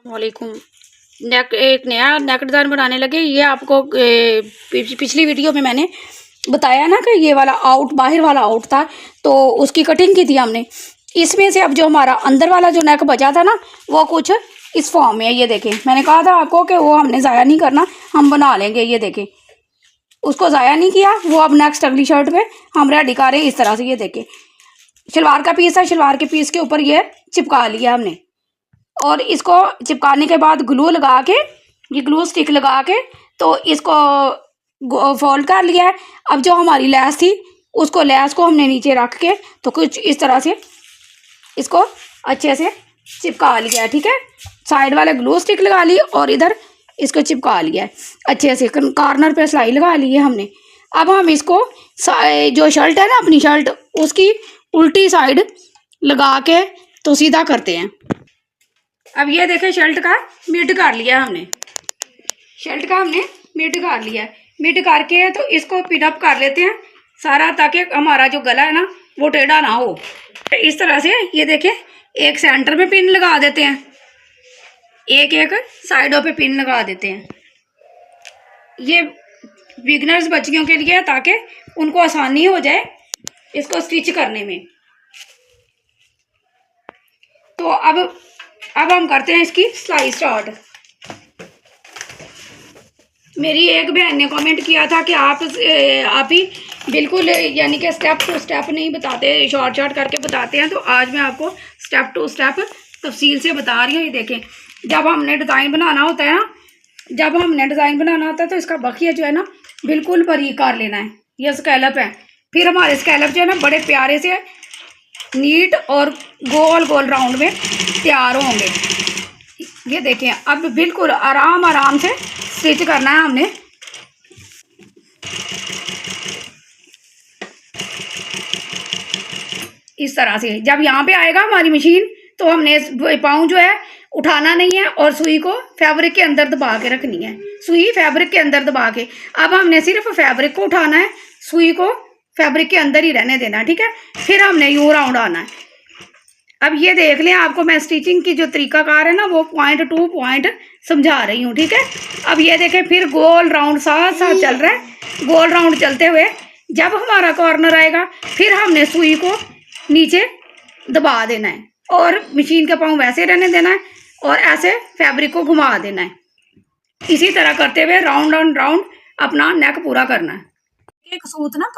वालेकुम। एक नया नेक डिज़ाइन बनाने लगे। ये आपको पिछली वीडियो में मैंने बताया ना कि ये वाला आउट बाहर वाला आउट था, तो उसकी कटिंग की थी हमने। इसमें से अब जो हमारा अंदर वाला जो नेक बचा था ना, वो कुछ इस फॉर्म में है। ये देखें, मैंने कहा था आपको कि वो हमने ज़ाया नहीं करना, हम बना लेंगे। ये देखें, उसको ज़ाया नहीं किया। वो अब नेक्स्ट अगली शर्ट पे हम रेडी कर रहे हैं इस तरह से। ये देखें, शलवार का पीस है, शलवार के पीस के ऊपर ये चिपका लिया हमने। और इसको चिपकाने के बाद ग्लू लगा के, ये ग्लू स्टिक लगा के, तो इसको फोल्ड कर लिया है। अब जो हमारी लेस थी, उसको लेस को हमने नीचे रख के तो कुछ इस तरह से इसको अच्छे से चिपका लिया है। ठीक है, साइड वाले ग्लू स्टिक लगा ली और इधर इसको चिपका लिया है अच्छे से। कॉर्नर पे सिलाई लगा ली है हमने। अब हम इसको जो शर्ट है ना, अपनी शर्ट, उसकी उल्टी साइड लगा के तो सीधा करते हैं। अब ये देखें, शर्ट का मिड कर लिया हमने। शर्ट का हमने मिड कर लिया है। मिड करके तो इसको पिनअप कर लेते हैं सारा, ताकि हमारा जो गला है ना वो टेढ़ा ना हो। इस तरह से ये देखें, एक सेंटर में पिन लगा देते हैं, एक एक साइडों पे पिन लगा देते हैं। ये बिगनर्स बच्चियों के लिए, ताकि उनको आसानी हो जाए इसको स्टिच करने में। तो अब हम करते हैं इसकी सिलाई स्टार्ट। मेरी एक बहन ने कमेंट किया था कि आप ही बिल्कुल यानी कि स्टेप टू स्टेप नहीं बताते, शॉर्ट शॉर्ट करके बताते हैं। तो आज मैं आपको स्टेप टू स्टेप तफसील से बता रही हूँ। ये देखें, जब हमने डिज़ाइन बनाना होता है ना, तो इसका बखिया जो है ना बिल्कुल बारीक कर लेना है। ये स्कैलप है, फिर हमारे स्कैलप जो है ना बड़े प्यारे से नीट और गोल गोल राउंड में तैयार होंगे। ये देखें, अब बिल्कुल आराम से स्टिच करना है हमने। इस तरह से जब यहाँ पे आएगा हमारी मशीन, तो हमने पाँव जो है उठाना नहीं है और सुई को फैब्रिक के अंदर दबा के रखनी है। सुई फैब्रिक के अंदर दबा के, अब हमने सिर्फ फैब्रिक को उठाना है, सुई को फैब्रिक के अंदर ही रहने देना है। ठीक है, फिर हमने यूं राउंड आना है। अब ये देख लें, आपको मैं स्टिचिंग की जो तरीकाकार है ना, वो पॉइंट टू पॉइंट समझा रही हूँ। ठीक है, अब ये देखें, फिर गोल राउंड साथ साथ चल रहा है। गोल राउंड चलते हुए जब हमारा कॉर्नर आएगा, फिर हमने सुई को नीचे दबा देना है और मशीन का पाँव वैसे रहने देना है और ऐसे फैब्रिक को घुमा देना है। इसी तरह करते हुए राउंड ऑन राउंड अपना नेक पूरा करना है। एक सूत ना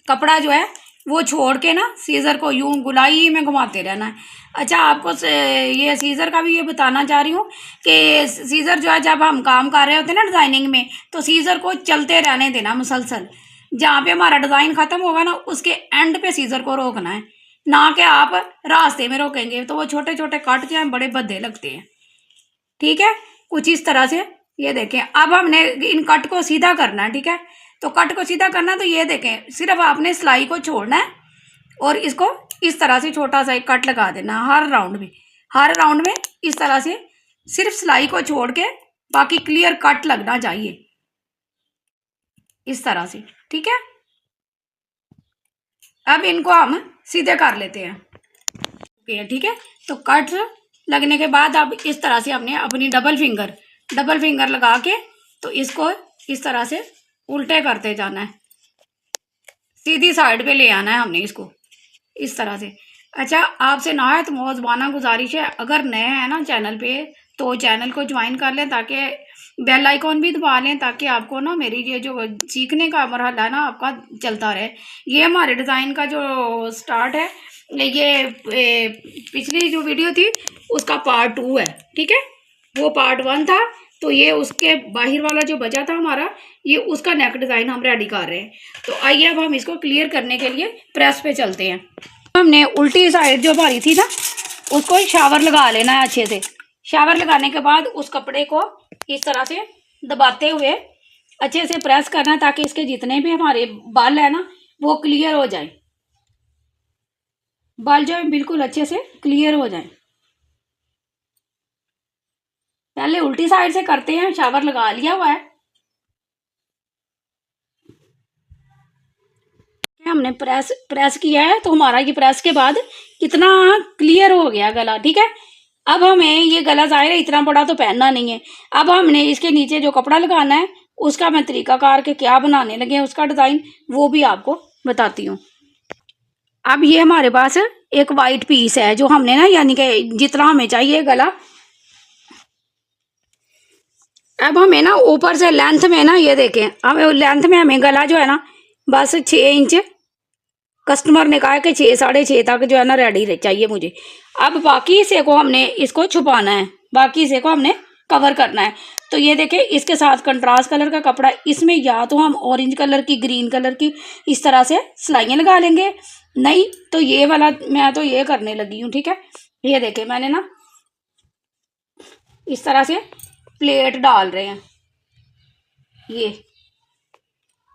कपड़ा जो है वो छोड़ के ना सीजर को यूं गुलाई में घुमाते रहना है। अच्छा, आपको ये सीजर का भी ये बताना चाह रही हूँ कि सीजर जो है, जब हम काम कर रहे होते हैं ना डिज़ाइनिंग में, तो सीजर को चलते रहने देना मुसलसल। जहाँ पे हमारा डिज़ाइन ख़त्म होगा ना, उसके एंड पे सीजर को रोकना है, ना कि आप रास्ते में रोकेंगे तो वो छोटे छोटे कट जो हैं बड़े भद्दे लगते हैं। ठीक है, कुछ इस तरह से। ये देखें, अब हमने इन कट को सीधा करना है। ठीक है, तो कट को सीधा करना, तो ये देखें, सिर्फ आपने सिलाई को छोड़ना है और इसको इस तरह से छोटा सा एक कट लगा देना हर राउंड में इस तरह से, सिर्फ सिलाई को छोड़ के, बाकी क्लियर कट लगना चाहिए इस तरह से। ठीक है, अब इनको हम सीधे कर लेते हैं। ठीक है, तो कट लगने के बाद अब इस तरह से हमने अपनी डबल फिंगर लगा के तो इसको इस तरह से उल्टे करते जाना है, सीधी साइड पे ले आना है हमने इसको इस तरह से। अच्छा, आपसे नहायत मौजबाना गुजारिश है, अगर नए हैं ना चैनल पे, तो चैनल को ज्वाइन कर लें, ताकि बेल आइकॉन भी दबा लें, ताकि आपको ना मेरी ये जो सीखने का मरहला है ना आपका चलता रहे। ये हमारे डिज़ाइन का जो स्टार्ट है, ये पिछली जो वीडियो थी उसका पार्ट 2 है। ठीक है, वो पार्ट 1 था, तो ये उसके बाहर वाला जो बचा था हमारा, ये उसका नेक डिज़ाइन हम रेडी कर रहे हैं। तो आइए अब हम इसको क्लियर करने के लिए प्रेस पे चलते हैं। हमने उल्टी साइड जो हमारी थी ना, उसको शावर लगा लेना है अच्छे से। शावर लगाने के बाद उस कपड़े को इस तरह से दबाते हुए अच्छे से प्रेस करना, ताकि इसके जितने भी हमारे बाल है ना वो क्लियर हो जाए, बाल जो है बिल्कुल अच्छे से क्लियर हो जाए। पहले उल्टी साइड से करते हैं, शावर लगा लिया हुआ है, हमने प्रेस किया है, तो हमारा ये प्रेस के बाद कितना क्लियर हो गया गला। ठीक है, अब हमें ये गला ज़ाहिर है इतना बड़ा तो पहनना नहीं है। अब हमने इसके नीचे जो कपड़ा लगाना है उसका मैं तरीकाकार के क्या बनाने लगे हैं उसका डिज़ाइन वो भी आपको बताती हूँ। अब ये हमारे पास एक वाइट पीस है जो हमने ना यानी कि जितना हमें चाहिए गला। अब हमें ना ऊपर से लेंथ में ना ये देखें, अब लेंथ में हमें गला जो है ना बस 6 इंच कस्टमर ने कहा है कि 6 साढ़े 6 तक जो है ना रेडी चाहिए मुझे। अब बाकी हिस्से को हमने इसको छुपाना है, बाकी हिस्से को हमने कवर करना है। तो ये देखें इसके साथ कंट्रास्ट कलर का कपड़ा, इसमें या तो हम ऑरेंज कलर की ग्रीन कलर की इस तरह से सिलाइयाँ लगा लेंगे, नहीं तो ये वाला मैं तो ये करने लगी हूँ। ठीक है, ये देखें मैंने ना इस तरह से प्लेट डाल रहे हैं, ये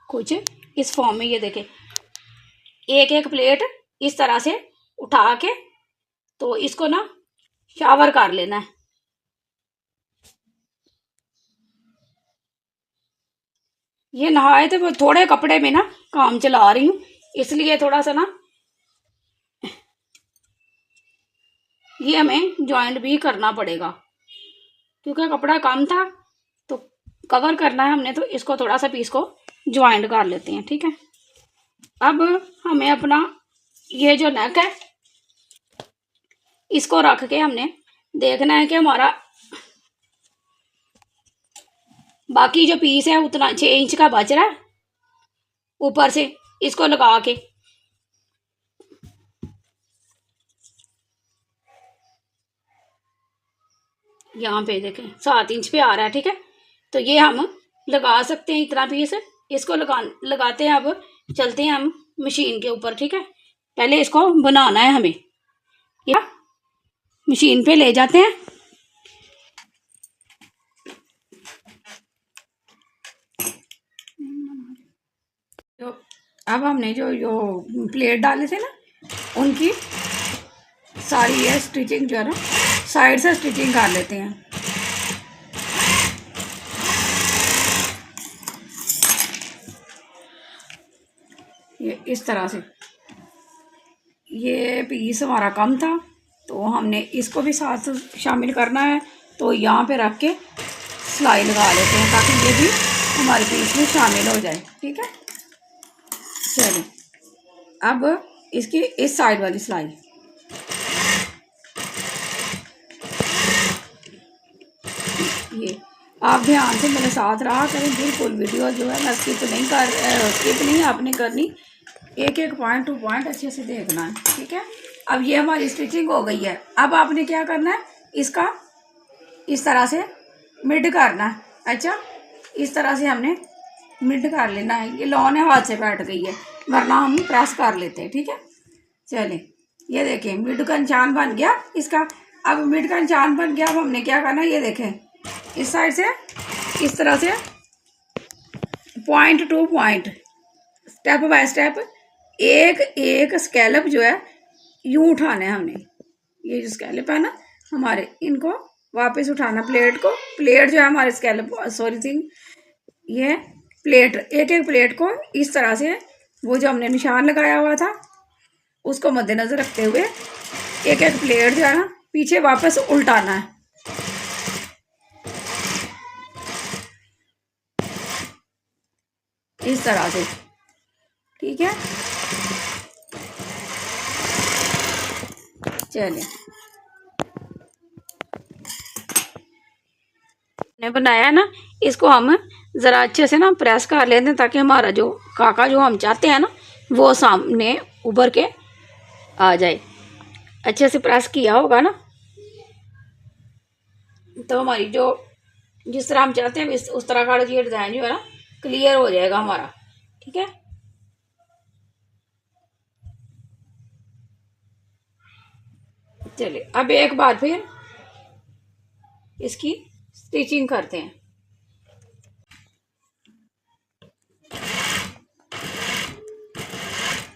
कुछ इस फॉर्म में। ये देखें एक एक प्लेट इस तरह से उठा के तो इसको ना शावर कर लेना है। ये नहाए तो थोड़े कपड़े में ना काम चला रही हूँ, इसलिए थोड़ा सा ना ये हमें जॉइंट भी करना पड़ेगा क्योंकि कपड़ा कम था तो कवर करना है हमने, तो इसको थोड़ा सा पीस को ज्वाइंट कर लेते हैं। ठीक है, अब हमें अपना ये जो नेक है इसको रख के हमने देखना है कि हमारा बाकी जो पीस है उतना 6 इंच का बच रहा है ऊपर से, इसको लगा के यहाँ पे देखें 7 इंच पे आ रहा है। ठीक है, तो ये हम लगा सकते हैं इतना पीस, इसको लगाते हैं। अब चलते हैं हम मशीन के ऊपर। ठीक है, पहले इसको बनाना है हमें, या मशीन पे ले जाते हैं। तो अब हमने जो प्लेट डाले थे ना उनकी सारी ये स्टिचिंग जो है ना साइड से स्टिचिंग कर लेते हैं। ये इस तरह से, ये पीस हमारा कम था तो हमने इसको भी साथ शामिल करना है, तो यहाँ पे रख के सिलाई लगा लेते हैं ताकि ये भी हमारे पीस में शामिल हो जाए। ठीक है, चलिए अब इसकी इस साइड वाली सिलाई, ये आप ध्यान से मेरे साथ रहा करें, बिल्कुल वीडियो जो है मैं स्किप नहीं आपने करनी, एक एक पॉइंट टू पॉइंट अच्छे से देखना है। ठीक है, अब ये हमारी स्टिचिंग हो गई है। अब आपने क्या करना है, इसका इस तरह से मिड करना है। अच्छा, इस तरह से हमने मिड कर लेना है। ये लॉन है हाथ से बैठ गई है, वरना हम प्रेस कर लेते हैं। ठीक है, चलिए ये देखें मिड का निशान बन गया इसका। अब मिड का निशान बन गया, अब हमने क्या करना है, ये देखें इस साइड से इस तरह से point two point step by step एक एक स्कैलप जो है यूं उठाना है हमने। ये जो स्कैलप है ना हमारे, इनको वापस उठाना, प्लेट को, प्लेट जो है हमारे स्कैलप सॉरी थिंग, ये प्लेट एक एक प्लेट को इस तरह से वो जो हमने निशान लगाया हुआ था उसको मद्देनजर रखते हुए एक एक प्लेट जो है ना पीछे वापस उल्टाना है। इस तरह से, ठीक है, चलिए ने बनाया ना, इसको हम ज़रा अच्छे से ना प्रेस कर लेते हैं ताकि हमारा जो काका जो हम चाहते हैं ना वो सामने उभर के आ जाए। अच्छे से प्रेस किया होगा ना तो हमारी जो जिस तरह हम चाहते हैं उस तरह का ये डिज़ाइन जो है ना क्लियर हो जाएगा हमारा। ठीक है, चलिए अब एक बार फिर इसकी स्टिचिंग करते हैं।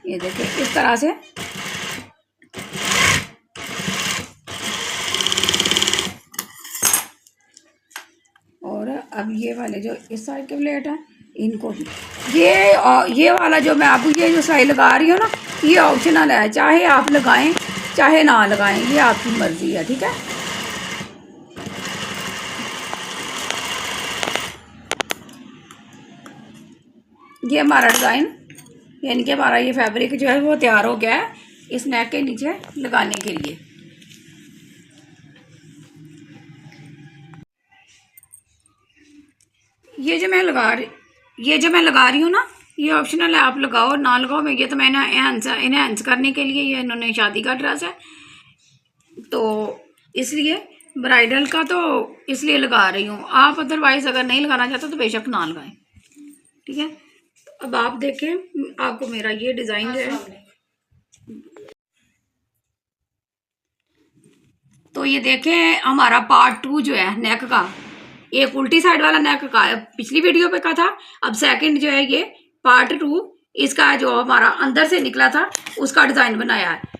ये देखिए इस तरह से और अब ये वाले जो इस साइड के प्लेट हैं इनको भी ये वाला जो मैं आपको ये जो सिलाई लगा रही हूँ ना ये ऑप्शनल है, चाहे आप लगाएं चाहे ना लगाएं, ये आपकी मर्जी है। ठीक है, ये हमारा डिज़ाइन, यानी कि हमारा ये फैब्रिक जो है वो तैयार हो गया है इस नेक के नीचे लगाने के लिए। ये जो मैं लगा रही हूँ ना, ये ऑप्शनल है, आप लगाओ ना लगाओ। मैं ये तो मैंने इन्हेंस करने के लिए, ये इन्होंने शादी का ड्रेस है तो इसलिए ब्राइडल का तो इसलिए लगा रही हूँ। आप अदरवाइज अगर नहीं लगाना चाहते तो बेशक ना लगाएं, ठीक है। तो अब आप देखें, आपको मेरा ये डिज़ाइन जो है, तो ये देखें हमारा पार्ट 2 जो है नेक का, एक उल्टी साइड वाला नेक का पिछली वीडियो पे का था। अब सेकंड जो है ये पार्ट 2, इसका जो हमारा अंदर से निकला था उसका डिज़ाइन बनाया है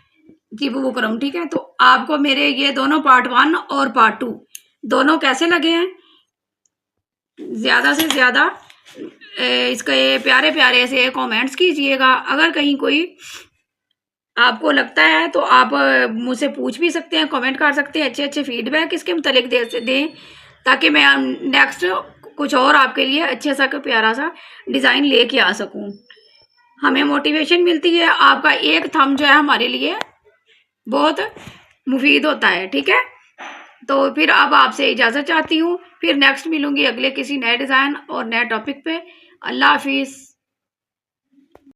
जी बुकरम, ठीक है। तो आपको मेरे ये दोनों पार्ट 1 और पार्ट 2 दोनों कैसे लगे हैं, ज़्यादा से ज़्यादा इसके प्यारे प्यारे से कमेंट्स कीजिएगा। अगर कहीं कोई आपको लगता है तो आप मुझसे पूछ भी सकते हैं, कमेंट कर सकते हैं, अच्छे अच्छे फीडबैक इसके मुतालिक दें ताकि मैं नेक्स्ट कुछ और आपके लिए अच्छे सा प्यारा सा डिज़ाइन लेके आ सकूं। हमें मोटिवेशन मिलती है, आपका एक थंब जो है हमारे लिए बहुत मुफीद होता है, ठीक है। तो फिर अब आपसे इजाज़त चाहती हूँ, फिर नेक्स्ट मिलूंगी अगले किसी नए डिज़ाइन और नए टॉपिक पे। अल्लाह हाफिज़।